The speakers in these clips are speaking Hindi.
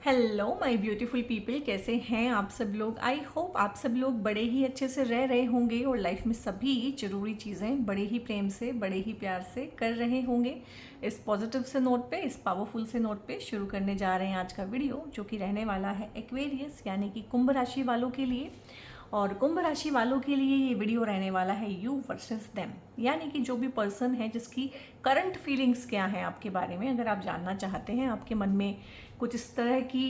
हेलो माय ब्यूटीफुल पीपल, कैसे हैं आप सब लोग। आई होप आप सब लोग बड़े ही अच्छे से रह रहे होंगे और लाइफ में सभी ज़रूरी चीज़ें बड़े ही प्रेम से, बड़े ही प्यार से कर रहे होंगे। इस पॉजिटिव से नोट पे, इस पावरफुल से नोट पे शुरू करने जा रहे हैं आज का वीडियो, जो कि रहने वाला है एक्वेरियस यानी कि कुंभ राशि वालों के लिए। और कुंभ राशि वालों के लिए ये वीडियो रहने वाला है यू वर्सेस देम, यानी कि जो भी पर्सन है जिसकी करंट फीलिंग्स क्या हैं आपके बारे में, अगर आप जानना चाहते हैं, आपके मन में कुछ इस तरह की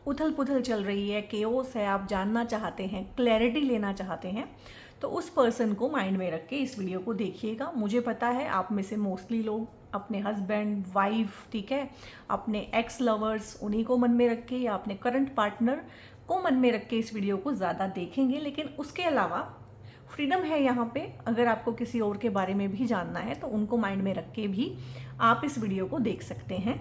उथल पुथल चल रही है, केओस है, आप जानना चाहते हैं, क्लैरिटी लेना चाहते हैं, तो उस पर्सन को माइंड में रख के इस वीडियो को देखिएगा। मुझे पता है आप में से मोस्टली लोग अपने हस्बैंड, वाइफ, ठीक है, अपने एक्स लवर्स, उन्हीं को मन में रख के या अपने करंट पार्टनर को मन में रख के इस वीडियो को ज़्यादा देखेंगे। लेकिन उसके अलावा फ्रीडम है यहाँ पे, अगर आपको किसी और के बारे में भी जानना है तो उनको माइंड में रख के भी आप इस वीडियो को देख सकते हैं,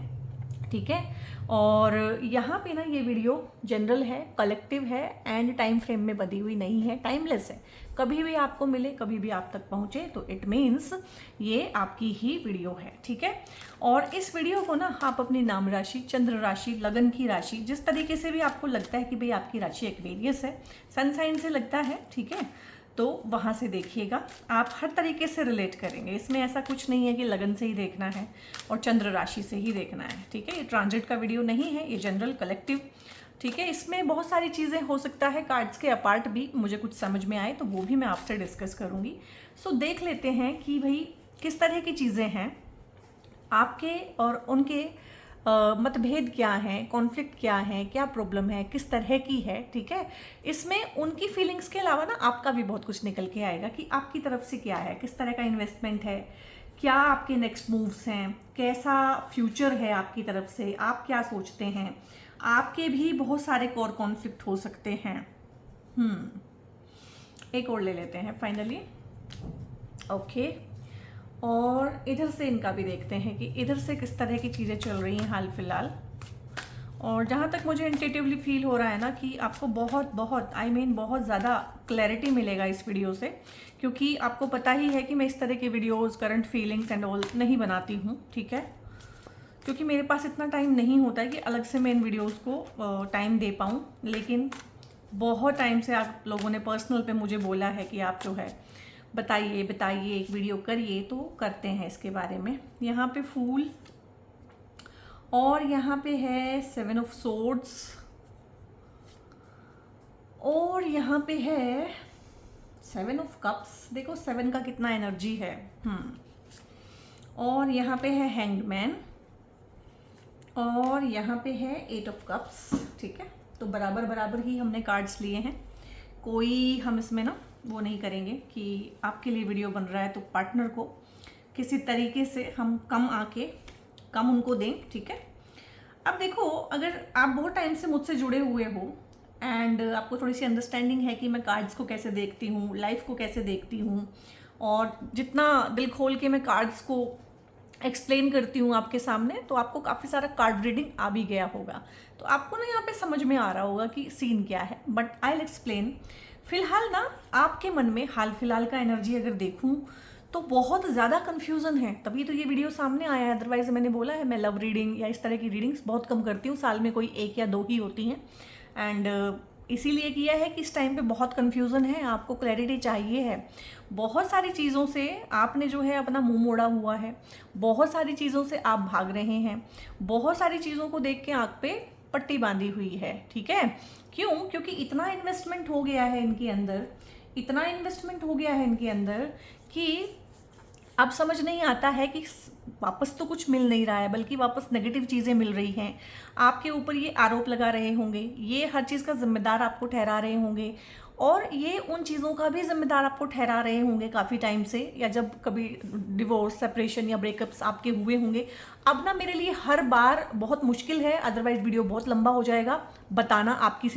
ठीक है। और यहाँ पे ना ये वीडियो जनरल है, कलेक्टिव है एंड टाइम फ्रेम में बंधी हुई नहीं है, टाइमलेस है। कभी भी आपको मिले, कभी भी आप तक पहुँचे, तो इट मीन्स ये आपकी ही वीडियो है, ठीक है। और इस वीडियो को ना आप अपनी नाम राशि, चंद्र राशि, लगन की राशि, जिस तरीके से भी आपको लगता है कि भाई आपकी राशि एक्वेरियस है, सन साइन से लगता है, ठीक है, तो वहाँ से देखिएगा। आप हर तरीके से रिलेट करेंगे, इसमें ऐसा कुछ नहीं है कि लगन से ही देखना है और चंद्र राशि से ही देखना है, ठीक है। ये ट्रांजिट का वीडियो नहीं है, ये जनरल कलेक्टिव, ठीक है। इसमें बहुत सारी चीज़ें हो सकता है कार्ड्स के अपार्ट भी मुझे कुछ समझ में आए तो वो भी मैं आपसे डिस्कस करूँगी। सो देख लेते हैं कि भाई किस तरह की चीज़ें हैं आपके और उनके, मतभेद क्या हैं, कॉन्फ्लिक्ट क्या है, क्या प्रॉब्लम है, किस तरह की है, ठीक है। इसमें उनकी फीलिंग्स के अलावा ना आपका भी बहुत कुछ निकल के आएगा कि आपकी तरफ से क्या है, किस तरह का इन्वेस्टमेंट है, क्या आपके नेक्स्ट मूव्स हैं, कैसा फ्यूचर है आपकी तरफ से, आप क्या सोचते हैं। आपके भी बहुत सारे कोर कॉन्फ्लिक्ट हो सकते हैं। एक और ले लेते हैं फाइनली, ओके। और इधर से इनका भी देखते हैं कि इधर से किस तरह की चीज़ें चल रही हैं हाल फिलहाल। और जहाँ तक मुझे इंटेटिवली फील हो रहा है ना कि आपको बहुत बहुत बहुत ज़्यादा क्लैरिटी मिलेगा इस वीडियो से, क्योंकि आपको पता ही है कि मैं इस तरह के videos, current feelings and all नहीं बनाती हूँ, ठीक है, क्योंकि मेरे पास इतना टाइम नहीं होता है कि अलग से मैं इन वीडियोज़ को टाइम दे पाऊँ। लेकिन बहुत टाइम से आप लोगों ने पर्सनल पे मुझे बोला है कि आप जो है बताइए बताइए, एक वीडियो करिए, तो करते हैं इसके बारे में। यहाँ पे फूल और यहाँ पे है 7 ऑफ सोर्ड्स और यहाँ पे है 7 ऑफ कप्स। देखो 7 का कितना एनर्जी है। और यहाँ पे है हैंग्ड मैन और यहाँ पे है 8 ऑफ कप्स, ठीक है। तो बराबर बराबर ही हमने कार्ड्स लिए हैं, कोई हम इसमें ना वो नहीं करेंगे कि आपके लिए वीडियो बन रहा है तो पार्टनर को किसी तरीके से हम कम आके कम उनको दें, ठीक है। अब देखो, अगर आप बहुत टाइम से मुझसे जुड़े हुए हो एंड आपको थोड़ी सी अंडरस्टैंडिंग है कि मैं कार्ड्स को कैसे देखती हूँ, लाइफ को कैसे देखती हूँ, और जितना दिल खोल के मैं कार्ड्स को एक्सप्लेन करती हूँ आपके सामने, तो आपको काफ़ी सारा कार्ड रीडिंग आ भी गया होगा, तो आपको ना यहाँ पे समझ में आ रहा होगा कि सीन क्या है। But I will explain. फिलहाल ना आपके मन में हाल फिलहाल का एनर्जी अगर देखूं तो बहुत ज़्यादा कन्फ्यूज़न है, तभी तो ये वीडियो सामने आया है। अदरवाइज मैंने बोला है मैं लव रीडिंग या इस तरह की रीडिंग्स बहुत कम करती हूँ, साल में कोई 1 या 2 ही होती हैं। एंड इसीलिए किया है कि इस टाइम पे बहुत कन्फ्यूज़न है, आपको क्लैरिटी चाहिए है। बहुत सारी चीज़ों से आपने जो है अपना मुंह मोड़ा हुआ है, बहुत सारी चीज़ों से आप भाग रहे हैं, बहुत सारी चीज़ों को देख के आँख पे पट्टी बांधी हुई है, ठीक है। क्यों? क्योंकि इतना इन्वेस्टमेंट हो गया है इनके अंदर, इतना इन्वेस्टमेंट हो गया है इनके अंदर कि अब समझ नहीं आता है कि वापस तो कुछ मिल नहीं रहा है, बल्कि वापस नेगेटिव चीज़ें मिल रही हैं। आपके ऊपर ये आरोप लगा रहे होंगे, ये हर चीज़ का जिम्मेदार आपको ठहरा रहे होंगे, और ये उन चीज़ों का भी जिम्मेदार आपको ठहरा रहे होंगे काफ़ी टाइम से, या जब कभी डिवोर्स, सेपरेशन या ब्रेकअप्स आपके हुए होंगे। अब ना मेरे लिए हर बार बहुत मुश्किल है, अदरवाइज वीडियो बहुत लंबा हो जाएगा, बताना आपकी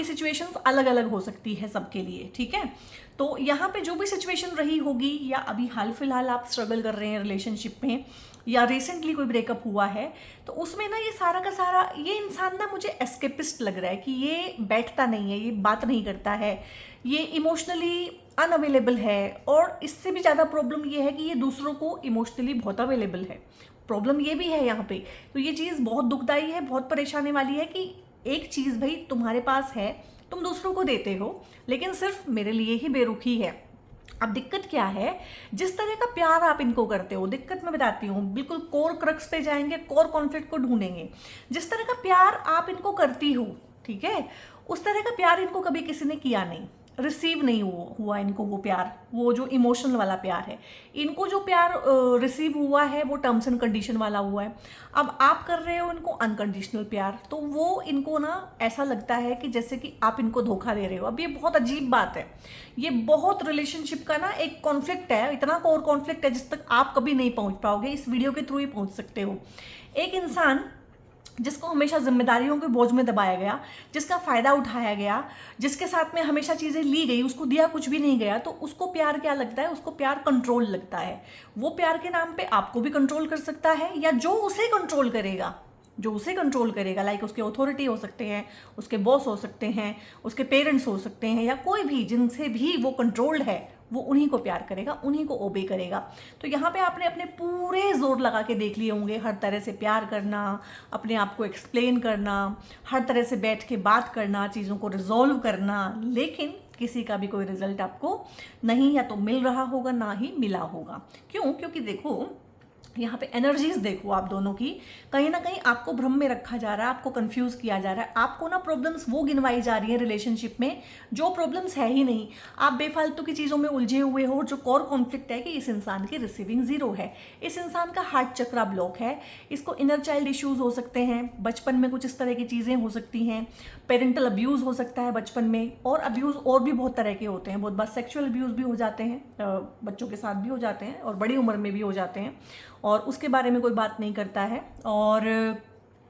सिचुएशन अलग अलग हो सकती है सबके लिए, ठीक है। तो यहाँ पे जो भी सिचुएशन रही होगी, या अभी हाल फिलहाल आप स्ट्रगल कर रहे हैं रिलेशनशिप में, या रिसेंटली कोई ब्रेकअप हुआ है, तो उसमें ना ये सारा का सारा, ये इंसान ना मुझे एस्केपिस्ट लग रहा है कि ये बैठता नहीं है, ये बात नहीं करता है, ये इमोशनली अनअवेलेबल है। और इससे भी ज़्यादा प्रॉब्लम ये है कि ये दूसरों को इमोशनली बहुत अवेलेबल है, प्रॉब्लम ये भी है यहाँ पे। तो ये चीज़ बहुत दुखदाई है, बहुत परेशानी वाली है कि एक चीज़ भाई तुम्हारे पास है, तुम दूसरों को देते हो, लेकिन सिर्फ मेरे लिए ही बेरुखी है। अब दिक्कत क्या है, जिस तरह का प्यार आप इनको करते हो, दिक्कत मैं बताती हूँ, बिल्कुल कोर क्रक्स पे जाएंगे, कोर कॉन्फ्लिक्ट को ढूंढेंगे। जिस तरह का प्यार आप इनको करती हो, ठीक है, उस तरह का प्यार इनको कभी किसी ने किया नहीं, रिसीव नहीं हुआ इनको वो प्यार, वो जो इमोशनल वाला प्यार है। इनको जो प्यार रिसीव हुआ है वो टर्म्स एंड कंडीशन वाला हुआ है। अब आप कर रहे हो इनको अनकंडीशनल प्यार, तो वो इनको ना ऐसा लगता है कि जैसे कि आप इनको धोखा दे रहे हो। अब ये बहुत अजीब बात है, ये बहुत रिलेशनशिप का ना एक कॉन्फ्लिक्ट है, इतना कोर कॉन्फ्लिक्ट है जिस तक आप कभी नहीं पहुंच पाओगे, इस वीडियो के थ्रू ही पहुंच सकते हो। एक इंसान जिसको हमेशा जिम्मेदारियों के बोझ में दबाया गया, जिसका फ़ायदा उठाया गया, जिसके साथ में हमेशा चीज़ें ली गई, उसको दिया कुछ भी नहीं गया, तो उसको प्यार क्या लगता है, उसको प्यार कंट्रोल लगता है। वो प्यार के नाम पे आपको भी कंट्रोल कर सकता है, या जो उसे कंट्रोल करेगा, जो उसे कंट्रोल करेगा, लाइक उसके अथॉरिटी हो सकते हैं, उसके बॉस हो सकते हैं, उसके पेरेंट्स हो सकते हैं, या कोई भी जिनसे भी वो कंट्रोल्ड है, वो उन्हीं को प्यार करेगा, उन्हीं को ओबे करेगा। तो यहाँ पे आपने अपने पूरे जोर लगा के देख लिए होंगे, हर तरह से प्यार करना, अपने आप को एक्सप्लेन करना, हर तरह से बैठ के बात करना, चीज़ों को रिजॉल्व करना, लेकिन किसी का भी कोई रिजल्ट आपको नहीं या तो मिल रहा होगा, ना ही मिला होगा। क्यों? क्योंकि देखो यहाँ पे एनर्जीज देखो आप दोनों की, कहीं ना कहीं आपको भ्रम में रखा जा रहा है, आपको कंफ्यूज किया जा रहा है, आपको ना प्रॉब्लम्स वो गिनवाई जा रही है रिलेशनशिप में जो प्रॉब्लम्स है ही नहीं। आप बेफालतू की चीज़ों में उलझे हुए हो। जो कोर कॉन्फ्लिक्ट है कि इस इंसान की रिसीविंग जीरो है, इस इंसान का हार्ट चक्रा ब्लॉक है, इसको इनर चाइल्ड इश्यूज हो सकते हैं, बचपन में कुछ इस तरह की चीज़ें हो सकती हैं, पेरेंटल अब्यूज़ हो सकता है बचपन में, और अब्यूज़ और भी बहुत तरह के होते हैं, बहुत बार सेक्सुअल अब्यूज़ भी हो जाते हैं, बच्चों के साथ भी हो जाते हैं और बड़ी उम्र में भी हो जाते हैं, और उसके बारे में कोई बात नहीं करता है। और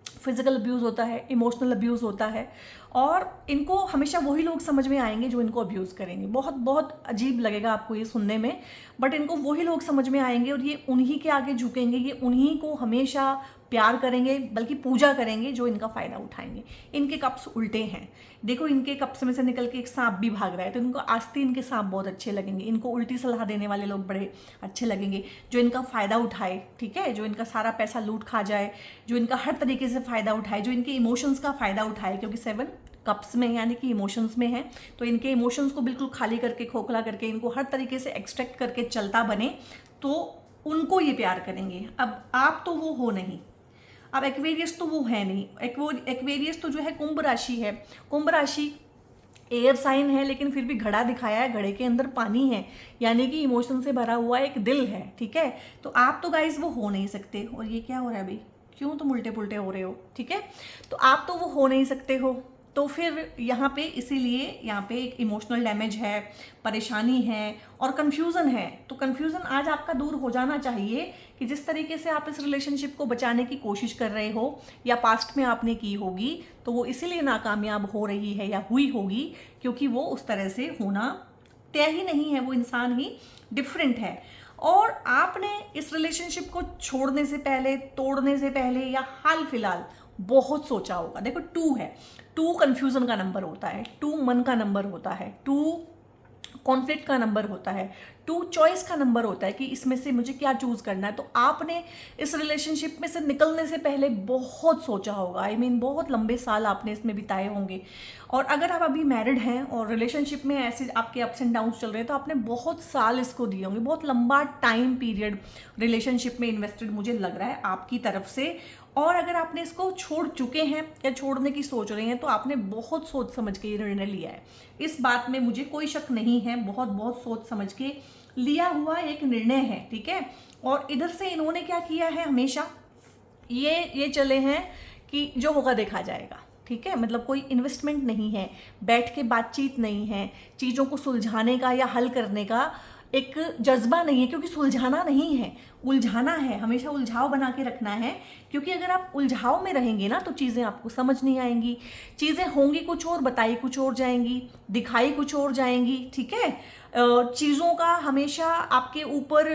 फिजिकल अब्यूज़ होता है, इमोशनल अब्यूज़ होता है, और इनको हमेशा वही लोग समझ में आएंगे जो इनको अब्यूज़ करेंगे। बहुत बहुत अजीब लगेगा आपको ये सुनने में, बट इनको वही लोग समझ में आएंगे और ये उन्हीं के आगे झुकेंगे, ये उन्हीं को हमेशा प्यार करेंगे, बल्कि पूजा करेंगे जो इनका फ़ायदा उठाएंगे। इनके कप्स उल्टे हैं, देखो इनके कप्स में से निकल के एक सांप भी भाग रहा है, तो इनको आस्तीन के सांप बहुत अच्छे लगेंगे, इनको उल्टी सलाह देने वाले लोग बड़े अच्छे लगेंगे, जो इनका फ़ायदा उठाए, ठीक है, जो इनका सारा पैसा लूट खा जाए, जो इनका हर तरीके से फ़ायदा उठाए, जो इनके इमोशंस का फ़ायदा उठाए, क्योंकि 7 कप्स में यानी कि इमोशंस में है, तो इनके इमोशंस को बिल्कुल खाली करके, खोखला करके, इनको हर तरीके से एक्सट्रैक्ट करके चलता बने, तो उनको ये प्यार करेंगे। अब आप तो वो हो नहीं, अब एक्वेरियस तो वो है नहीं, एक्वेरियस तो जो है कुंभ राशि है, कुंभ राशि एयर साइन है, लेकिन फिर भी घड़ा दिखाया है, घड़े के अंदर पानी है, यानी कि इमोशन से भरा हुआ एक दिल है, ठीक है। तो आप तो गाइस वो हो नहीं सकते। और ये क्या हो रहा है भाई, क्यों तुम उल्टे पुल्टे हो रहे हो, ठीक है, तो आप तो वो हो नहीं सकते हो। तो फिर यहाँ पे इसीलिए यहाँ पे एक इमोशनल डैमेज है, परेशानी है और कन्फ्यूज़न है। तो कन्फ्यूज़न आज आपका दूर हो जाना चाहिए कि जिस तरीके से आप इस रिलेशनशिप को बचाने की कोशिश कर रहे हो या पास्ट में आपने की होगी, तो वो इसीलिए नाकामयाब हो रही है या हुई होगी क्योंकि वो उस तरह से होना तय ही नहीं है, वो इंसान ही डिफरेंट है। और आपने इस रिलेशनशिप को छोड़ने से पहले, तोड़ने से पहले या हाल फिलहाल बहुत सोचा होगा। देखो 2 है, 2 कन्फ्यूज़न का नंबर होता है, 2 मन का नंबर होता है, 2 कॉन्फ्लिक्ट का नंबर होता है, 2 चॉइस का नंबर होता है कि इसमें से मुझे क्या चूज़ करना है। तो आपने इस रिलेशनशिप में से निकलने से पहले बहुत सोचा होगा, आई मीन बहुत लंबे साल आपने इसमें बिताए होंगे। और अगर आप अभी मैरिड हैं और रिलेशनशिप में ऐसे आपके अप्स एंड डाउन्स चल रहे हैं, तो आपने बहुत साल इसको दिए होंगे, बहुत लंबा टाइम पीरियड रिलेशनशिप में इन्वेस्टेड मुझे लग रहा है आपकी तरफ से। और अगर आपने इसको छोड़ चुके हैं या छोड़ने की सोच रहे हैं, तो आपने बहुत सोच समझ के ये निर्णय लिया है, इस बात में मुझे कोई शक नहीं है, बहुत बहुत सोच समझ के लिया हुआ एक निर्णय है, ठीक है। और इधर से इन्होंने क्या किया है, हमेशा ये चले हैं कि जो होगा देखा जाएगा, ठीक है, मतलब कोई इन्वेस्टमेंट नहीं है, बैठ के बातचीत नहीं है, चीज़ों को सुलझाने का या हल करने का एक जज्बा नहीं है, क्योंकि सुलझाना नहीं है, उलझाना है, हमेशा उलझाव बना के रखना है। क्योंकि अगर आप उलझाव में रहेंगे ना, तो चीज़ें आपको समझ नहीं आएंगी, चीज़ें होंगी कुछ और, बताई कुछ और जाएंगी, दिखाई कुछ और जाएंगी, ठीक है। चीज़ों का हमेशा आपके ऊपर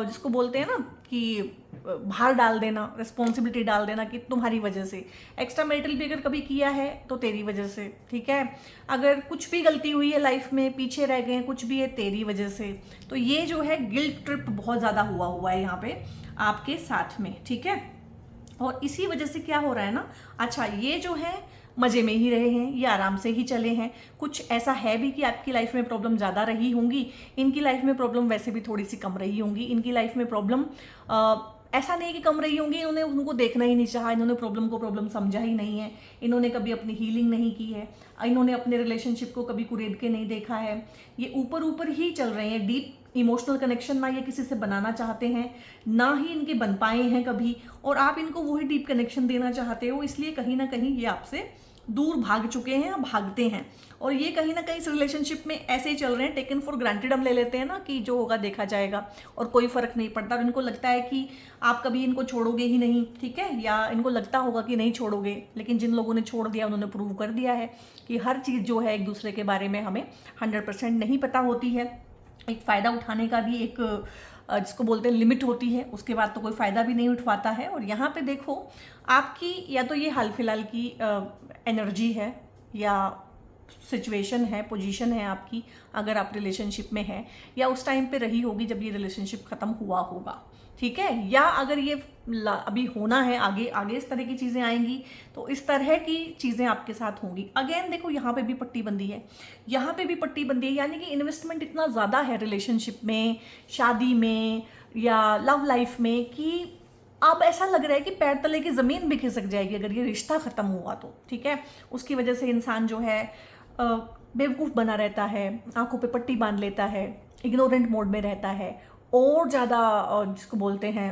जिसको बोलते हैं ना कि भार डाल देना, रिस्पॉन्सिबिलिटी डाल देना कि तुम्हारी वजह से, एक्स्ट्रा मैरिटल भी अगर कभी किया है तो तेरी वजह से, ठीक है, अगर कुछ भी गलती हुई है लाइफ में, पीछे रह गए हैं, कुछ भी है तेरी वजह से। तो ये जो है गिल्ट ट्रिप बहुत ज़्यादा हुआ है यहाँ पे। आपके साथ में, ठीक है। और इसी वजह से क्या हो रहा है ना, अच्छा ये जो है मज़े में ही रहे हैं, ये आराम से ही चले हैं। कुछ ऐसा है भी कि आपकी लाइफ में प्रॉब्लम ज़्यादा रही होंगी, इनकी लाइफ में प्रॉब्लम वैसे भी थोड़ी सी कम रही होंगी। इनकी लाइफ में प्रॉब्लम ऐसा नहीं कि कम रही होंगी, इन्होंने उनको देखना ही नहीं चाहा, इन्होंने प्रॉब्लम को प्रॉब्लम समझा ही नहीं है, इन्होंने कभी अपनी हीलिंग नहीं की है, इन्होंने अपने रिलेशनशिप को कभी कुरेद के नहीं देखा है। ये ऊपर ऊपर ही चल रहे हैं, डीप इमोशनल कनेक्शन ना ये किसी से बनाना चाहते हैं, ना ही इनके बन पाए हैं कभी, और आप इनको वही डीप कनेक्शन देना चाहते हो, इसलिए कहीं ना कहीं ये आपसे दूर भाग चुके हैं या भागते हैं। और ये कहीं ना कहीं इस रिलेशनशिप में ऐसे ही चल रहे हैं, टेकन फॉर ग्रांटेड हम ले लेते हैं ना कि जो होगा देखा जाएगा और कोई फर्क नहीं पड़ता। और इनको लगता है कि आप कभी इनको छोड़ोगे ही नहीं, ठीक है, या इनको लगता होगा कि नहीं छोड़ोगे, लेकिन जिन लोगों ने छोड़ दिया उन्होंने प्रूव कर दिया है कि हर चीज़ जो है एक दूसरे के बारे में हमें 100% नहीं पता होती है। एक फ़ायदा उठाने का भी एक जिसको बोलते हैं लिमिट होती है, उसके बाद तो कोई फ़ायदा भी नहीं उठवाता है। और यहाँ पे देखो आपकी या तो ये हाल फिलहाल की एनर्जी है या सिचुएशन है, पोजीशन है आपकी, अगर आप रिलेशनशिप में हैं, या उस टाइम पे रही होगी जब ये रिलेशनशिप ख़त्म हुआ होगा, ठीक है। या अगर ये अभी होना है, आगे आगे इस तरह की चीज़ें आएंगी तो इस तरह की चीज़ें आपके साथ होंगी। अगेन देखो यहाँ पे भी पट्टी बंदी है, यहाँ पे भी पट्टी बंदी है, यानी कि इन्वेस्टमेंट इतना ज़्यादा है रिलेशनशिप में, शादी में या लव लाइफ में कि अब ऐसा लग रहा है कि पैर तले की ज़मीन भी खिसक जाएगी अगर ये रिश्ता ख़त्म हुआ तो, ठीक है। उसकी वजह से इंसान जो है बेवकूफ़ बना रहता है, आंखों पे पट्टी बांध लेता है, इग्नोरेंट मोड में रहता है, और ज़्यादा जिसको बोलते हैं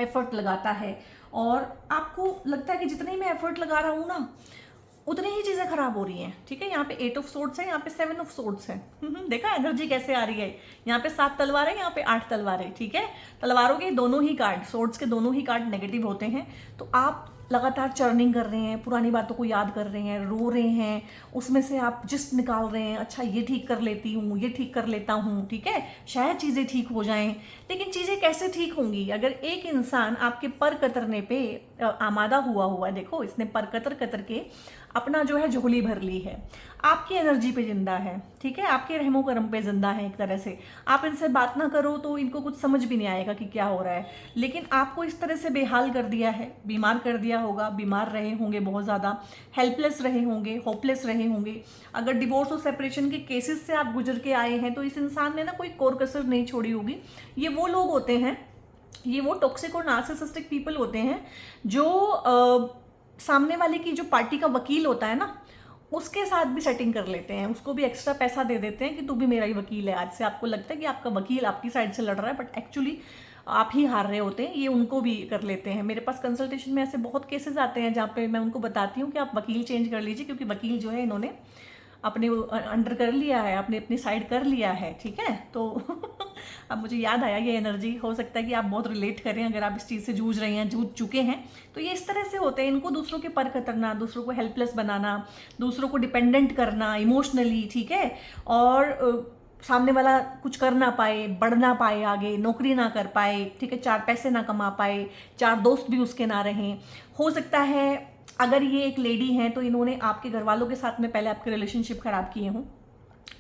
एफर्ट लगाता है, और आपको लगता है कि जितने मैं एफर्ट लगा रहा हूँ ना उतनी ही चीज़ें खराब हो रही हैं, ठीक है। यहाँ पे 8 ऑफ सोर्ड्स है, यहाँ पे 7 ऑफ सोर्ड्स है। देखा एनर्जी कैसे आ रही है, यहाँ पे 7 तलवार है, यहाँ पे 8 तलवार है, ठीक है। तलवारों के दोनों ही कार्ड, सोर्ड्स के दोनों ही कार्ड नेगेटिव होते हैं। तो आप लगातार चर्निंग कर रहे हैं, पुरानी बातों को याद कर रहे हैं, रो रहे हैं, उसमें से आप जिस्ट निकाल रहे हैं, अच्छा ये ठीक कर लेती हूँ, ये ठीक कर लेता हूँ, ठीक है, शायद चीज़ें ठीक हो जाएं। लेकिन चीज़ें कैसे ठीक होंगी अगर एक इंसान आपके पर कतरने पे आमादा हुआ है। देखो इसने पर कतर कतर के अपना जो है झोली भर ली है, आपकी एनर्जी पे जिंदा है, ठीक है, आपके रहमो करम पे जिंदा है। एक तरह से आप इनसे बात ना करो तो इनको कुछ समझ भी नहीं आएगा कि क्या हो रहा है, लेकिन आपको इस तरह से बेहाल कर दिया है, बीमार कर दिया होगा, बीमार रहे होंगे, बहुत ज़्यादा हेल्पलेस रहे होंगे, होपलेस रहे होंगे। अगर डिवोर्स और सेपरेशन के केसेस से आप गुजर के आए हैं तो इस इंसान ने ना कोई कोर कसर नहीं छोड़ी होगी। ये वो लोग होते हैं, ये वो टॉक्सिक और नार्सिसिस्टिक पीपल होते हैं जो सामने वाले की जो पार्टी का वकील होता है ना उसके साथ भी सेटिंग कर लेते हैं, उसको भी एक्स्ट्रा पैसा दे देते हैं कि तू भी मेरा ही वकील है। आज से आपको लगता है कि आपका वकील आपकी साइड से लड़ रहा है, बट एक्चुअली आप ही हार रहे होते हैं। ये उनको भी कर लेते हैं। मेरे पास कंसल्टेशन में ऐसे बहुत केसेस आते हैं जहाँ पे मैं उनको बताती हूँ कि आप वकील चेंज कर लीजिए, क्योंकि वकील जो है इन्होंने अपने अंडर कर लिया है, अपने अपनी साइड कर लिया है, ठीक है। तो अब मुझे याद आया ये एनर्जी, हो सकता है कि आप बहुत रिलेट करें अगर आप इस चीज़ से जूझ रहे हैं, जूझ चुके हैं। तो ये इस तरह से होते हैं, इनको दूसरों के पर कतरना, दूसरों को हेल्पलेस बनाना, दूसरों को डिपेंडेंट करना इमोशनली, ठीक है, और सामने वाला कुछ कर ना पाए, बढ़ ना पाए, आगे नौकरी ना कर पाए, ठीक है, 4 पैसे ना कमा पाए, 4 दोस्त भी उसके ना रहें। हो सकता है अगर ये एक लेडी हैं तो इन्होंने आपके घर वालों के साथ में पहले आपके रिलेशनशिप खराब किए हों।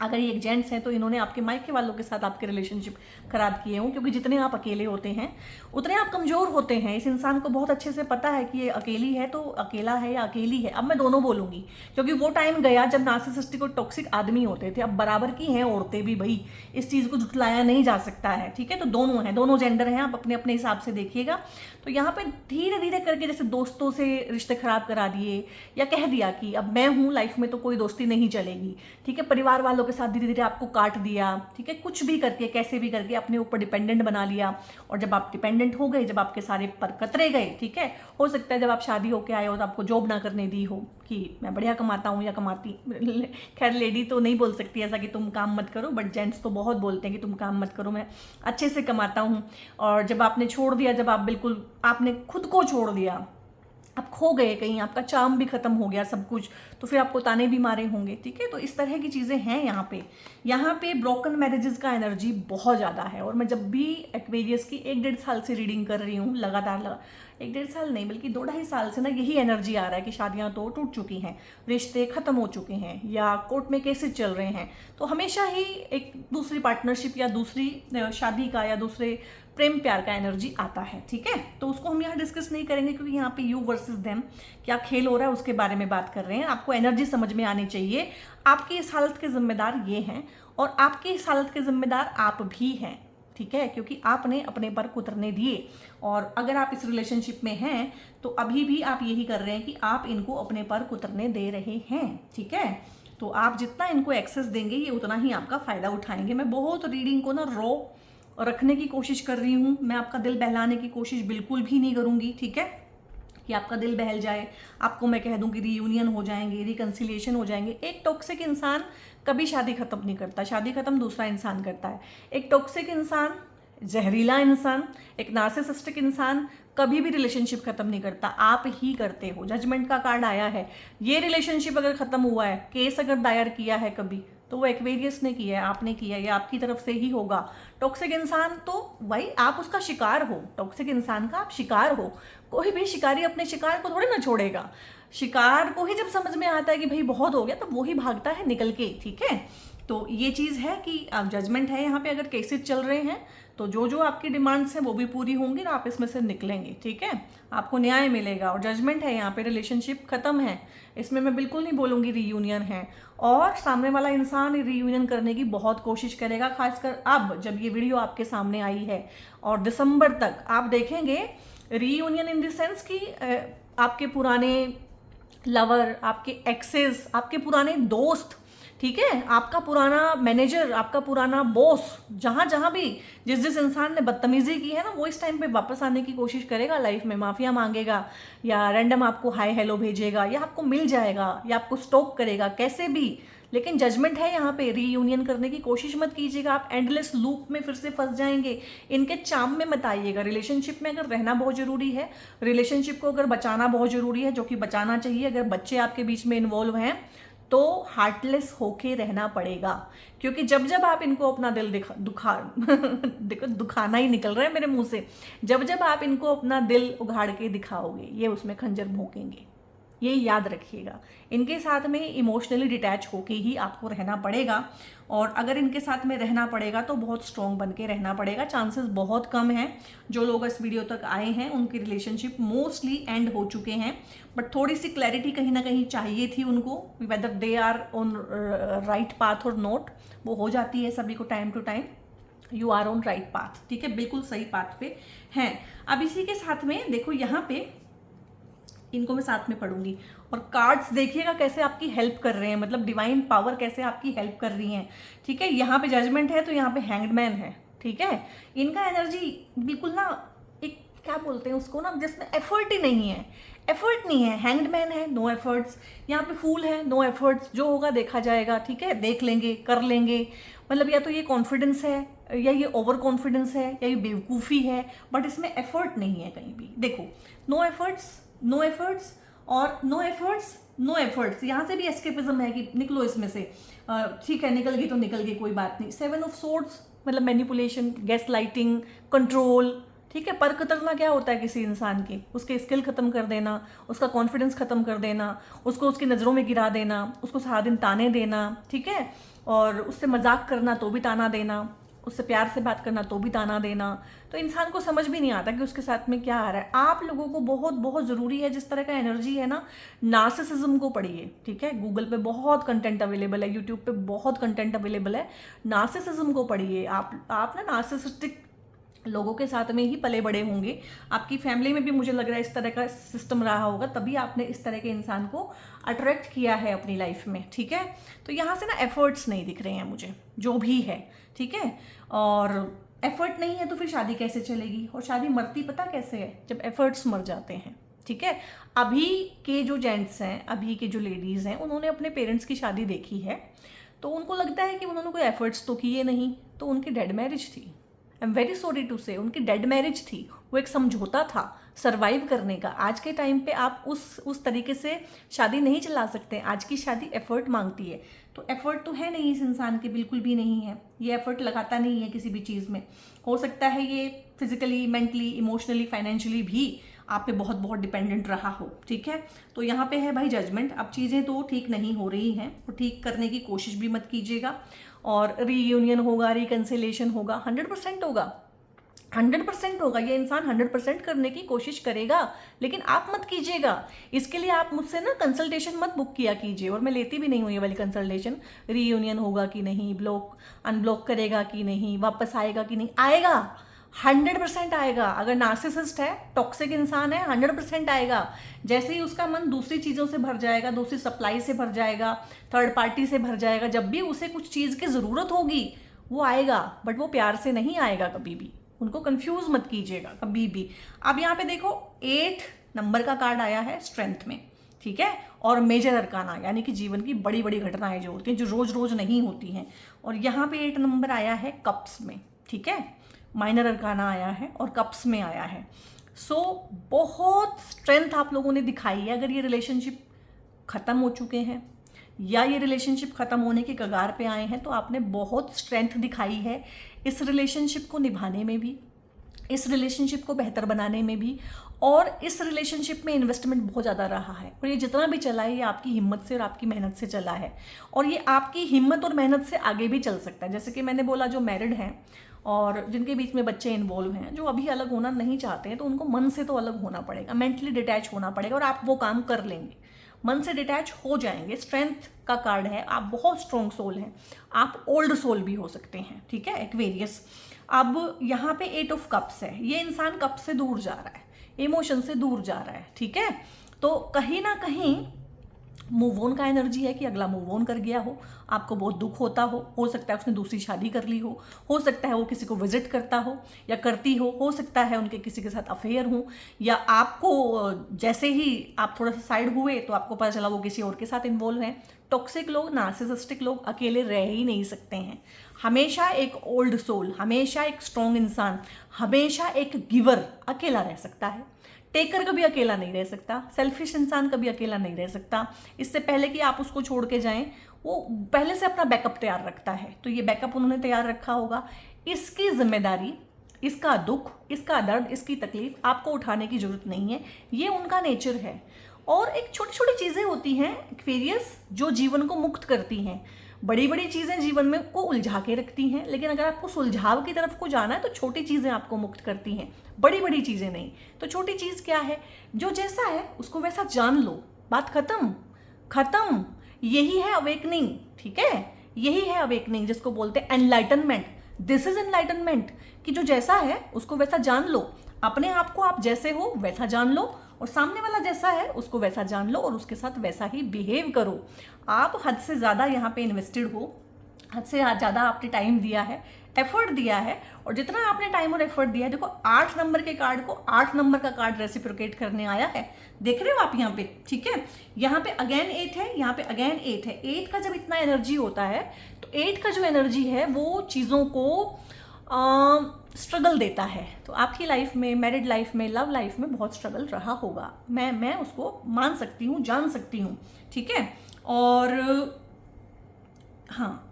अगर ये एक जेंट्स हैं तो इन्होंने आपके मायके वालों के साथ आपके रिलेशनशिप खराब किए हों, क्योंकि जितने आप अकेले होते हैं उतने आप कमज़ोर होते हैं। इस इंसान को बहुत अच्छे से पता है कि ये अकेली है तो अकेला है या अकेली है। अब मैं दोनों बोलूँगी, क्योंकि वो टाइम गया जब नार्सिसिस्टिक और टॉक्सिक आदमी होते थे, अब बराबर की हैं औरतें भी, भाई इस चीज़ को झुठलाया नहीं जा सकता है, ठीक है। तो दोनों हैं, दोनों जेंडर हैं, आप अपने अपने हिसाब से देखिएगा। तो यहाँ पे धीरे धीरे करके जैसे दोस्तों से रिश्ते खराब करा दिए या कह दिया कि अब मैं हूँ लाइफ में तो कोई दोस्ती नहीं चलेगी, ठीक है, परिवार वालों के साथ धीरे धीरे आपको काट दिया, ठीक है, कुछ भी करके कैसे भी करके अपने ऊपर डिपेंडेंट बना लिया। और जब आप डिपेंडेंट हो गए, जब आपके सारे पर कतरे गए, ठीक है, हो सकता है जब आप शादी होके आए हो तो आपको जॉब ना करने दी हो कि मैं बढ़िया कमाता हूँ या कमाती, खैर लेडी तो नहीं बोल सकती ऐसा कि तुम काम मत करो, बट जेंट्स तो बहुत बोलते हैं कि तुम काम मत करो, मैं अच्छे से कमाता हूँ। और जब आपने छोड़ दिया, जब आप बिल्कुल आपने खुद को छोड़ दिया, आप खो गए कहीं, आपका चार्म भी खत्म हो गया सब कुछ, तो फिर आपको ताने भी मारे होंगे, ठीक है। तो इस तरह की चीज़ें हैं यहाँ पे ब्रोकन मैरिजेस का एनर्जी बहुत ज़्यादा है। और मैं जब भी एक्वेरियस की 1-1.5 साल से रीडिंग कर रही हूँ लगातार, 1-1.5 साल नहीं बल्कि 2-2.5 साल से ना यही एनर्जी आ रहा है कि शादियाँ तो टूट चुकी हैं, रिश्ते ख़त्म हो चुके हैं या कोर्ट में केसेस चल रहे हैं। तो हमेशा ही एक दूसरी पार्टनरशिप या दूसरी शादी का या दूसरे प्रेम प्यार का एनर्जी आता है, ठीक है। तो उसको हम यहाँ डिस्कस नहीं करेंगे क्योंकि यहाँ पे यू वर्सेस देम क्या खेल हो रहा है उसके बारे में बात कर रहे हैं। आपको एनर्जी समझ में आनी चाहिए। आपकी इस हालत के जिम्मेदार ये हैं और आपकी इस हालत के जिम्मेदार आप भी हैं, ठीक है, क्योंकि आपने अपने पर उतरने दिए। और अगर आप इस रिलेशनशिप में हैं तो अभी भी आप यही कर रहे हैं कि आप इनको अपने पर उतरने दे रहे हैं, ठीक है। तो आप जितना इनको एक्सेस देंगे ये उतना ही आपका फ़ायदा उठाएंगे। मैं बहुत रीडिंग को ना रॉ रखने की कोशिश कर रही हूँ, मैं आपका दिल बहलाने की कोशिश बिल्कुल भी नहीं करूँगी, ठीक है, कि आपका दिल बहल जाए, आपको मैं कह दूं कि रीयूनियन हो जाएंगे, रिकन्सिलिएशन हो जाएंगे। एक टॉक्सिक इंसान कभी शादी खत्म नहीं करता, शादी खत्म दूसरा इंसान करता है। एक टॉक्सिक इंसान, जहरीला इंसान, एक नार्सिसिस्टिक इंसान कभी भी रिलेशनशिप खत्म नहीं करता, आप ही करते हो। जजमेंट का कार्ड आया है, ये रिलेशनशिप अगर खत्म हुआ है, केस अगर दायर किया है कभी, तो वो एक्वेरियस ने किया है, आपने किया है, या आपकी तरफ से ही होगा। टॉक्सिक इंसान तो भाई आप उसका शिकार हो, टॉक्सिक इंसान का आप शिकार हो। कोई भी शिकारी अपने शिकार को थोड़ी ना छोड़ेगा। शिकार को ही जब समझ में आता है कि भाई बहुत हो गया, तो वो ही भागता है निकल के, ठीक है। तो ये चीज़ है कि आप जजमेंट है यहाँ पे, अगर केसेस चल रहे हैं तो जो जो आपकी डिमांड्स हैं वो भी पूरी होंगी और आप इसमें से निकलेंगे, ठीक है, आपको न्याय मिलेगा। और जजमेंट है यहाँ पे, रिलेशनशिप खत्म है, इसमें मैं बिल्कुल नहीं बोलूँगी रीयूनियन है। और सामने वाला इंसान रीयूनियन करने की बहुत कोशिश करेगा, खासकर अब जब ये वीडियो आपके सामने आई है। और दिसंबर तक आप देखेंगे रीयूनियन इन द सेंस कि आपके पुराने लवर, आपके एक्सेस, आपके पुराने दोस्त, ठीक है, आपका पुराना मैनेजर, आपका पुराना बॉस, जहाँ जहाँ भी जिस इंसान ने बदतमीजी की है ना, वो इस टाइम पे वापस आने की कोशिश करेगा, लाइफ में माफिया मांगेगा, या रैंडम आपको हाय हेलो भेजेगा, या आपको मिल जाएगा, या आपको स्टॉक करेगा, कैसे भी। लेकिन जजमेंट है यहाँ पे, रीयूनियन करने की कोशिश मत कीजिएगा, आप एंडलेस लूप में फिर से फंस जाएंगे। इनके चाम में मत आइएगा। रिलेशनशिप में अगर रहना बहुत जरूरी है, रिलेशनशिप को अगर बचाना बहुत जरूरी है, जो कि बचाना चाहिए, अगर बच्चे आपके बीच में इन्वॉल्व हैं तो हार्टलेस होके रहना पड़ेगा। क्योंकि जब जब आप इनको अपना दिल देखो दुखाना ही निकल रहा है मेरे मुंह से, जब जब आप इनको अपना दिल उघाड़ के दिखाओगे, ये उसमें खंजर भोंकेंगे, ये याद रखिएगा। इनके साथ में इमोशनली डिटैच होके ही आपको रहना पड़ेगा। और अगर इनके साथ में रहना पड़ेगा तो बहुत स्ट्रॉन्ग बन के रहना पड़ेगा। चांसेस बहुत कम हैं, जो लोग इस वीडियो तक आए हैं उनकी रिलेशनशिप मोस्टली एंड हो चुके हैं, बट थोड़ी सी क्लैरिटी कहीं ना कहीं चाहिए थी उनको, whether they are on right path और नॉट। वो हो जाती है सभी को time to time. You are on right path, ठीक है, बिल्कुल सही पाथ पे हैं। अब इसी के साथ में देखो, यहाँ पे इनको मैं साथ में पढ़ूंगी और कार्ड्स देखिएगा कैसे आपकी हेल्प कर रहे हैं, मतलब डिवाइन पावर कैसे आपकी हेल्प कर रही हैं, ठीक है। यहाँ पे जजमेंट है तो यहाँ पे हैंग्ड मैन है, ठीक है। इनका एनर्जी बिल्कुल ना, एक क्या बोलते हैं उसको ना, जिसमें एफर्ट ही नहीं है, एफर्ट नहीं है। हैंग्ड मैन है, नो एफर्ट्स। यहाँ पे फूल है, नो एफर्ट्स। जो होगा देखा जाएगा, ठीक है, देख लेंगे, कर लेंगे। मतलब या तो ये कॉन्फिडेंस है, या ये ओवर कॉन्फिडेंस है, या ये बेवकूफ़ी है, बट इसमें एफर्ट नहीं है कहीं भी। देखो, नो एफर्ट्स, नो एफर्ट्स और नो एफर्ट्स, नो एफर्ट्स। यहाँ से भी एस्केपिज्म है कि निकलो इसमें से, ठीक है, निकल गई तो निकल गई, कोई बात नहीं। 7 ऑफ सोर्ड्स मतलब मैनिपुलेशन, गैस लाइटिंग, कंट्रोल, ठीक है। पर कतरना क्या होता है किसी इंसान की, उसके स्किल खत्म कर देना, उसका कॉन्फिडेंस खत्म कर देना, उसको उसकी नज़रों में गिरा देना, उसको सारा दिन ताने देना, ठीक है, और उससे मजाक करना तो भी ताना देना, उससे प्यार से बात करना तो भी ताना देना। तो इंसान को समझ भी नहीं आता कि उसके साथ में क्या आ रहा है। आप लोगों को बहुत बहुत ज़रूरी है, जिस तरह का एनर्जी है ना, नार्सिसिज्म को पढ़िए, ठीक है। गूगल पे बहुत कंटेंट अवेलेबल है, यूट्यूब पे बहुत कंटेंट अवेलेबल है। नार्सिसिज्म को पढ़िए। आप ना नार्सिसिस्टिक लोगों के साथ में ही पले बड़े होंगे। आपकी फैमिली में भी मुझे लग रहा है इस तरह का सिस्टम रहा होगा, तभी आपने इस तरह के इंसान को अट्रैक्ट किया है अपनी लाइफ में, ठीक है। तो यहाँ से ना एफर्ट्स नहीं दिख रहे हैं मुझे, जो भी है, ठीक है। और एफर्ट नहीं है तो फिर शादी कैसे चलेगी? और शादी मरती पता कैसे है? जब एफर्ट्स मर जाते हैं, ठीक है। अभी के जो जेंट्स हैं, अभी के जो लेडीज़ हैं, उन्होंने अपने पेरेंट्स की शादी देखी है, तो उनको लगता है कि उन्होंने कोई एफर्ट्स तो किए नहीं, तो उनकी डेड मैरिज थी। I am very sorry to say, उनकी डेड मैरिज थी। वो एक समझौता था सरवाइव करने का। आज के टाइम पे आप उस तरीके से शादी नहीं चला सकते। आज की शादी एफर्ट मांगती है, तो एफर्ट तो है नहीं इस इंसान के, बिल्कुल भी नहीं है। ये एफर्ट लगाता नहीं है किसी भी चीज़ में। हो सकता है ये फिजिकली, मेंटली, इमोशनली, फाइनेंशियली भी आप पे बहुत बहुत डिपेंडेंट रहा हो, ठीक है। तो यहाँ पे है भाई जजमेंट। अब चीज़ें तो ठीक नहीं हो रही हैं, तो ठीक करने की कोशिश भी मत कीजिएगा। और रीयूनियन होगा, रिकन्सिलेशन होगा, 100% होगा। 100% होगा, ये इंसान 100% करने की कोशिश करेगा, लेकिन आप मत कीजिएगा। इसके लिए आप मुझसे ना कंसल्टेशन मत बुक किया कीजिए, और मैं लेती भी नहीं हूँ ये वाली कंसल्टेशन। रीयूनियन होगा कि नहीं, ब्लॉक अनब्लॉक करेगा कि नहीं, वापस आएगा कि नहीं, आएगा, 100% आएगा। अगर नार्सिसिस्ट है, टॉक्सिक इंसान है, 100% आएगा। जैसे ही उसका मन दूसरी चीज़ों से भर जाएगा, दूसरी सप्लाई से भर जाएगा, थर्ड पार्टी से भर जाएगा, जब भी उसे कुछ चीज़ की ज़रूरत होगी वो आएगा, बट वो प्यार से नहीं आएगा कभी भी। उनको कंफ्यूज मत कीजिएगा कभी भी। अब यहाँ पे देखो 8 नंबर का कार्ड आया है स्ट्रेंथ में, ठीक है, और मेजर अरकाना यानी कि जीवन की बड़ी बड़ी घटनाएं जो होती हैं, जो रोज रोज नहीं होती हैं। और यहाँ पे 8 नंबर आया है कप्स में, ठीक है, माइनर अरकाना आया है और कप्स में आया है। सो बहुत स्ट्रेंथ आप लोगों ने दिखाई है। अगर ये रिलेशनशिप खत्म हो चुके हैं या ये रिलेशनशिप खत्म होने के कगार पे आए हैं, तो आपने बहुत स्ट्रेंथ दिखाई है इस रिलेशनशिप को निभाने में भी, इस रिलेशनशिप को बेहतर बनाने में भी, और इस रिलेशनशिप में इन्वेस्टमेंट बहुत ज़्यादा रहा है। और ये जितना भी चला है ये आपकी हिम्मत से और आपकी मेहनत से चला है, और ये आपकी हिम्मत और मेहनत से आगे भी चल सकता है। जैसे कि मैंने बोला, जो मैरिड हैं और जिनके बीच में बच्चे इन्वॉल्व हैं, जो अभी अलग होना नहीं चाहते हैं, तो उनको मन से तो अलग होना पड़ेगा, मेंटली डिटैच होना पड़ेगा, और आप वो काम कर लेंगे, मन से डिटैच हो जाएंगे। स्ट्रेंथ का कार्ड है, आप बहुत स्ट्रॉन्ग सोल हैं, आप ओल्ड सोल भी हो सकते हैं, ठीक है, एक्वेरियस। अब यहाँ पे 8 ऑफ कप्स है, ये इंसान कप से दूर जा रहा है, इमोशन से दूर जा रहा है, ठीक है। तो कहीं ना कहीं मूव ऑन का एनर्जी है कि अगला मूव ऑन कर गया हो, आपको बहुत दुख होता हो सकता है उसने दूसरी शादी कर ली हो सकता है वो किसी को विजिट करता हो या करती हो सकता है उनके किसी के साथ अफेयर हो, या आपको जैसे ही आप थोड़ा सा साइड हुए तो आपको पता चला वो किसी और के साथ इन्वॉल्व है। टॉक्सिक लोग, नार्सिसिस्टिक लोग अकेले रह ही नहीं सकते हैं। हमेशा एक ओल्ड सोल, हमेशा एक स्ट्रॉन्ग इंसान, हमेशा एक गिवर अकेला रह सकता है। टेकर कभी अकेला नहीं रह सकता, सेल्फिश इंसान कभी अकेला नहीं रह सकता। इससे पहले कि आप उसको छोड़ के जाएं, वो पहले से अपना बैकअप तैयार रखता है। तो ये बैकअप उन्होंने तैयार रखा होगा, इसकी जिम्मेदारी, इसका दुख, इसका दर्द, इसकी तकलीफ आपको उठाने की जरूरत नहीं है, ये उनका नेचर है। और एक छोटी छोटी चीज़ें होती हैं एक्वेरियस जो जीवन को मुक्त करती हैं। बड़ी बड़ी चीज़ें जीवन में को उलझा के रखती हैं, लेकिन अगर आपको सुलझाव की तरफ को जाना है तो छोटी चीज़ें आपको मुक्त करती हैं, बड़ी बड़ी चीज़ें नहीं। तो छोटी चीज़ क्या है, जो जैसा है उसको वैसा जान लो, बात खत्म खत्म। यही है अवेकनिंग, ठीक है, यही है अवेकनिंग जिसको बोलते हैं एनलाइटनमेंट। दिस इज एनलाइटनमेंट, कि जो जैसा है उसको वैसा जान लो, अपने आप को आप जैसे हो वैसा जान लो, और सामने वाला जैसा है उसको वैसा जान लो और उसके साथ वैसा ही बिहेव करो। आप हद से ज़्यादा यहाँ पे इन्वेस्टेड हो, हद से ज़्यादा आपने टाइम दिया है, एफर्ट दिया है, और जितना आपने टाइम और एफर्ट दिया है, देखो 8 नंबर के कार्ड को 8 नंबर का कार्ड रेसिप्रोकेट करने आया है, देख रहे हो आप यहाँ पे, ठीक है। यहाँ पे अगेन 8 है, यहाँ पे अगेन 8 है। 8 का जब इतना एनर्जी होता है तो 8 का जो एनर्जी है वो चीज़ों को स्ट्रगल देता है। तो आपकी लाइफ में, मैरिड लाइफ में, लव लाइफ में बहुत स्ट्रगल रहा होगा, मैं उसको मान सकती हूँ, जान सकती हूँ, ठीक है। और हाँ,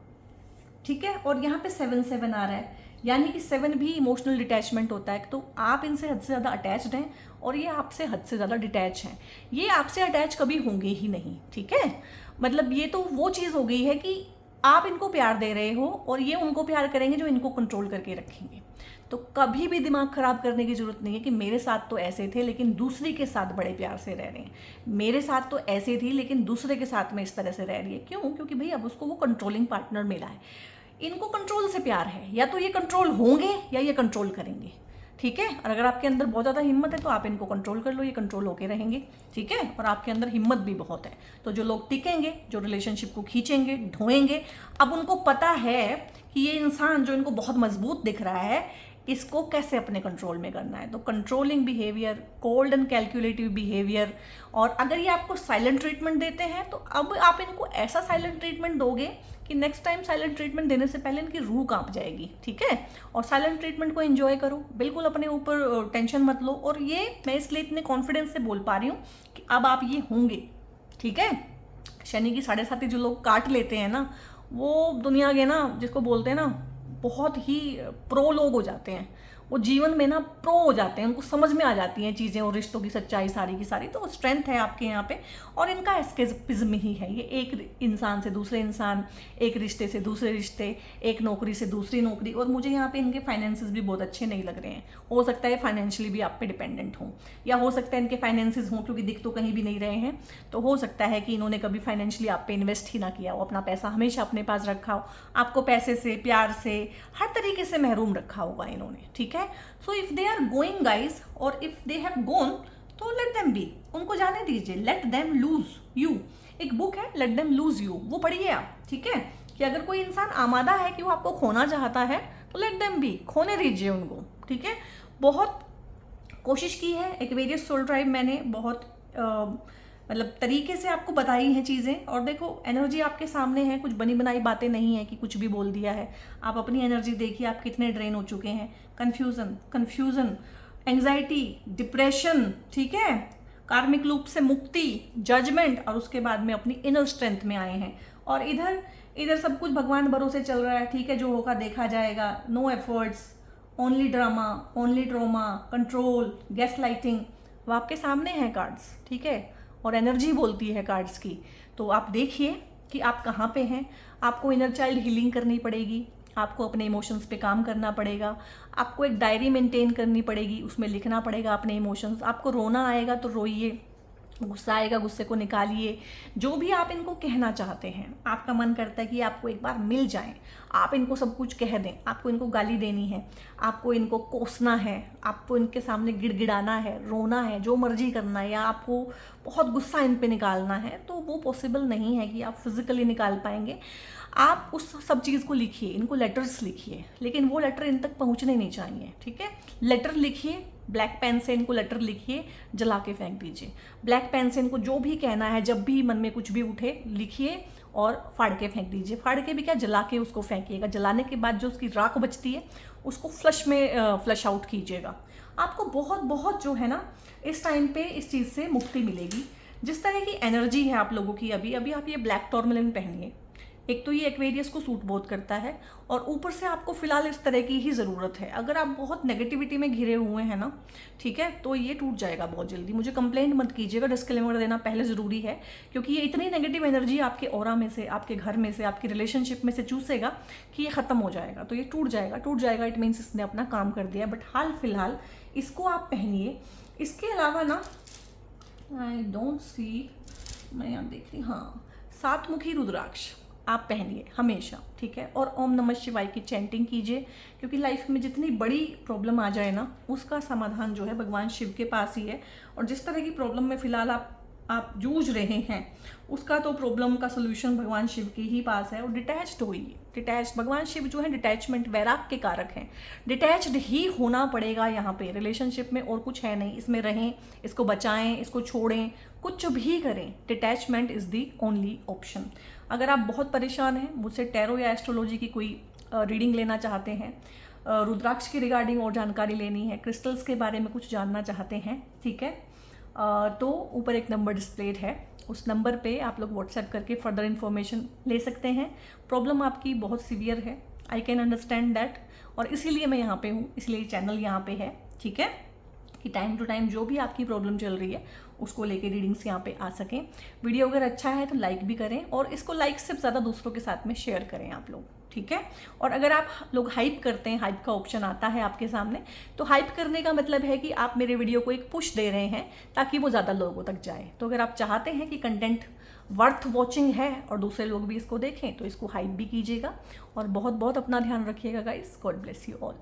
ठीक है। और यहाँ पे 7-7 आ रहा है, यानी कि 7 भी इमोशनल डिटैचमेंट होता है। तो आप इनसे हद से ज़्यादा अटैच्ड हैं और ये आपसे हद से ज़्यादा डिटैच हैं। ये आपसे अटैच कभी होंगे ही नहीं, ठीक है। मतलब ये तो वो चीज़ हो गई है कि आप इनको प्यार दे रहे हो और ये उनको प्यार करेंगे जो इनको कंट्रोल करके रखेंगे। तो कभी भी दिमाग खराब करने की जरूरत नहीं है कि मेरे साथ तो ऐसे थे लेकिन दूसरी के साथ बड़े प्यार से रह रहे हैं, मेरे साथ तो ऐसे थी लेकिन दूसरे के साथ में इस तरह से रह रही है। क्यों? क्योंकि भाई अब उसको वो कंट्रोलिंग पार्टनर मिला है। इनको कंट्रोल से प्यार है, या तो ये कंट्रोल होंगे या ये कंट्रोल करेंगे, ठीक है। और अगर आपके अंदर बहुत ज़्यादा हिम्मत है तो आप इनको कंट्रोल कर लो, ये कंट्रोल होके रहेंगे, ठीक है। और आपके अंदर हिम्मत भी बहुत है, तो जो लोग टिकेंगे, जो रिलेशनशिप को खींचेंगे, ढोएंगे, अब उनको पता है कि ये इंसान जो इनको बहुत मजबूत दिख रहा है, इसको कैसे अपने कंट्रोल में करना है। तो controlling behaviour, cold and calculative behaviour. और अगर ये आपको साइलेंट ट्रीटमेंट देते हैं तो अब आप इनको ऐसा साइलेंट ट्रीटमेंट दोगे कि नेक्स्ट टाइम साइलेंट ट्रीटमेंट देने से पहले इनकी रूह कांप जाएगी, ठीक है। और साइलेंट ट्रीटमेंट को एंजॉय करो, बिल्कुल अपने ऊपर टेंशन मत लो। और ये मैं इसलिए इतने कॉन्फिडेंस से बोल पा रही हूँ कि अब आप ये होंगे, ठीक है। शनि की 7.5 जो लोग काट लेते हैं ना, वो दुनिया के ना, जिसको बोलते हैं ना, बहुत ही प्रो लोग हो जाते हैं। वो जीवन में ना प्रो हो जाते हैं, उनको समझ में आ जाती हैं चीज़ें और रिश्तों की सच्चाई सारी की सारी। तो स्ट्रेंथ है आपके यहाँ पे, और इनका एस्केपिज्म ही है ये, एक इंसान से दूसरे इंसान, एक रिश्ते से दूसरे रिश्ते, एक नौकरी से दूसरी नौकरी। और मुझे यहाँ पे इनके फाइनेंसेस भी बहुत अच्छे नहीं लग रहे हैं। हो सकता है फाइनेंशियली भी आप पे डिपेंडेंट हों, या हो सकता है इनके फाइनेंसेस हों, क्योंकि दिख तो कहीं भी नहीं रहे हैं, तो हो सकता है कि इन्होंने कभी फाइनेंशियली आप पे इन्वेस्ट ही ना किया हो, अपना पैसा हमेशा अपने पास रखा हो, आपको पैसे से, प्यार से, हर तरीके से महरूम रखा होगा इन्होंने, ठीक है। So if they are going guys, और इफ दे हैव गोन, तो लेट देम बी, उनको जाने दीजिए, लेट देम लूज यू। एक बुक है लेट देम लूज यू, वो पढ़िए आप, ठीक है। कि अगर कोई इंसान आमादा है कि वो आपको खोना चाहता है, तो लेट देम बी, खोने दीजिए उनको, ठीक है। बहुत कोशिश की है एक्वेरियस सोल ट्राइब, मैंने बहुत मतलब तरीके से आपको बताई हैं चीज़ें, और देखो एनर्जी आपके सामने है, कुछ बनी बनाई बातें नहीं है कि कुछ भी बोल दिया है। आप अपनी एनर्जी देखिए, आप कितने ड्रेन हो चुके हैं, कन्फ्यूज़न, एंग्जाइटी, डिप्रेशन, ठीक है, कार्मिक लूप से मुक्ति, जजमेंट, और उसके बाद में अपनी इनर स्ट्रेंथ में आए हैं। और इधर सब कुछ भगवान भरोसे चल रहा है, ठीक है, जो होगा देखा जाएगा, no efforts, only drama, only trauma, control, gaslighting, वो आपके सामने हैं कार्ड्स, ठीक है। और एनर्जी बोलती है कार्ड्स की। तो आप देखिए कि आप कहाँ पे हैं। आपको इनर चाइल्ड हीलिंग करनी पड़ेगी, आपको अपने इमोशंस पे काम करना पड़ेगा, आपको एक डायरी मेंटेन करनी पड़ेगी, उसमें लिखना पड़ेगा अपने इमोशंस। आपको रोना आएगा तो रोइए, गुस्सा आएगा गुस्से को निकालिए, जो भी आप इनको कहना चाहते हैं, आपका मन करता है कि आपको एक बार मिल जाएं, आप इनको सब कुछ कह दें, आपको इनको गाली देनी है, आपको इनको कोसना है, आपको इनके सामने गिड़गिड़ाना है, रोना है, जो मर्जी करना है, या आपको बहुत गुस्सा इन पे निकालना है, तो वो पॉसिबल नहीं है कि आप फिजिकली निकाल पाएंगे। आप उस सब चीज़ को लिखिए, इनको लेटर्स लिखिए, लेकिन वो लेटर इन तक पहुंचने नहीं चाहिए, ठीक है। लेटर लिखिए, ब्लैक पेन से इनको लेटर लिखिए, जला के फेंक दीजिए। ब्लैक पेन से इनको जो भी कहना है, जब भी मन में कुछ भी उठे, लिखिए और फाड़ के फेंक दीजिए। फाड़ के भी क्या, जला के उसको फेंकिएगा। जलाने के बाद जो उसकी राख बचती है, उसको फ्लश आउट कीजिएगा। आपको बहुत बहुत जो है ना, इस टाइम पे इस चीज़ से मुक्ति मिलेगी। जिस तरह की एनर्जी है आप लोगों की अभी आप ये ब्लैक टॉर्मलिन पहनिए। एक तो ये एक्वेरियस को सूट बहुत करता है, और ऊपर से आपको फिलहाल इस तरह की ही ज़रूरत है। अगर आप बहुत नेगेटिविटी में घिरे हुए हैं ना, ठीक है, तो ये टूट जाएगा बहुत जल्दी। मुझे कंप्लेंट मत कीजिएगा, डिस्क्लेमर देना पहले ज़रूरी है, क्योंकि ये इतनी नेगेटिव एनर्जी आपके ऑरा में से, आपके घर में से, आपकी रिलेशनशिप में से चूसेगा कि ये ख़त्म हो जाएगा। तो ये टूट जाएगा, इट मीन्स इसने अपना काम कर दिया। बट हाल फिलहाल इसको आप पहनिए। इसके अलावा ना, आई डोंट सी, मैं यहाँ देख रही, हाँ, 7 मुखी रुद्राक्ष आप पहनिए हमेशा, ठीक है। और ओम नमः शिवाय की चैंटिंग कीजिए, क्योंकि लाइफ में जितनी बड़ी प्रॉब्लम आ जाए ना, उसका समाधान जो है भगवान शिव के पास ही है। और जिस तरह की प्रॉब्लम में फिलहाल आप जूझ रहे हैं, उसका तो प्रॉब्लम का सोल्यूशन भगवान शिव के ही पास है। और डिटैच्ड होइए, डिटैच्ड, भगवान शिव जो है डिटैचमेंट, वैराग के कारक हैं। डिटैच्ड ही होना पड़ेगा यहाँ पे रिलेशनशिप में, और कुछ है नहीं। इसमें रहें, इसको बचाएं, इसको छोड़ें, कुछ भी करें, detachment is the only option. अगर आप बहुत परेशान हैं, मुझसे टैरो या एस्ट्रोलॉजी की कोई रीडिंग लेना चाहते हैं, रुद्राक्ष की रिगार्डिंग और जानकारी लेनी है, क्रिस्टल्स के बारे में कुछ जानना चाहते हैं, ठीक है, तो ऊपर एक नंबर डिस्प्लेड है, उस नंबर पे आप लोग व्हाट्सएप करके फर्दर इन्फॉर्मेशन ले सकते हैं। प्रॉब्लम आपकी बहुत सीवियर है, आई कैन अंडरस्टैंड दैट, और इसीलिए मैं यहाँ पे हूँ, इसलिए चैनल यहाँ पे है, ठीक है, कि टाइम टू टाइम जो भी आपकी प्रॉब्लम चल रही है उसको लेके रीडिंग्स यहाँ पे आ सकें। वीडियो अगर अच्छा है तो लाइक भी करें, और इसको लाइक से ज़्यादा दूसरों के साथ में शेयर करें आप लोग, ठीक है। और अगर आप लोग हाइप करते हैं, हाइप का ऑप्शन आता है आपके सामने, तो हाइप करने का मतलब है कि आप मेरे वीडियो को एक पुश दे रहे हैं ताकि वो ज़्यादा लोगों तक जाए। तो अगर आप चाहते हैं कि कंटेंट वर्थ वॉचिंग है और दूसरे लोग भी इसको देखें, तो इसको हाइप भी कीजिएगा। और बहुत बहुत अपना ध्यान रखिएगा guys. God bless you all.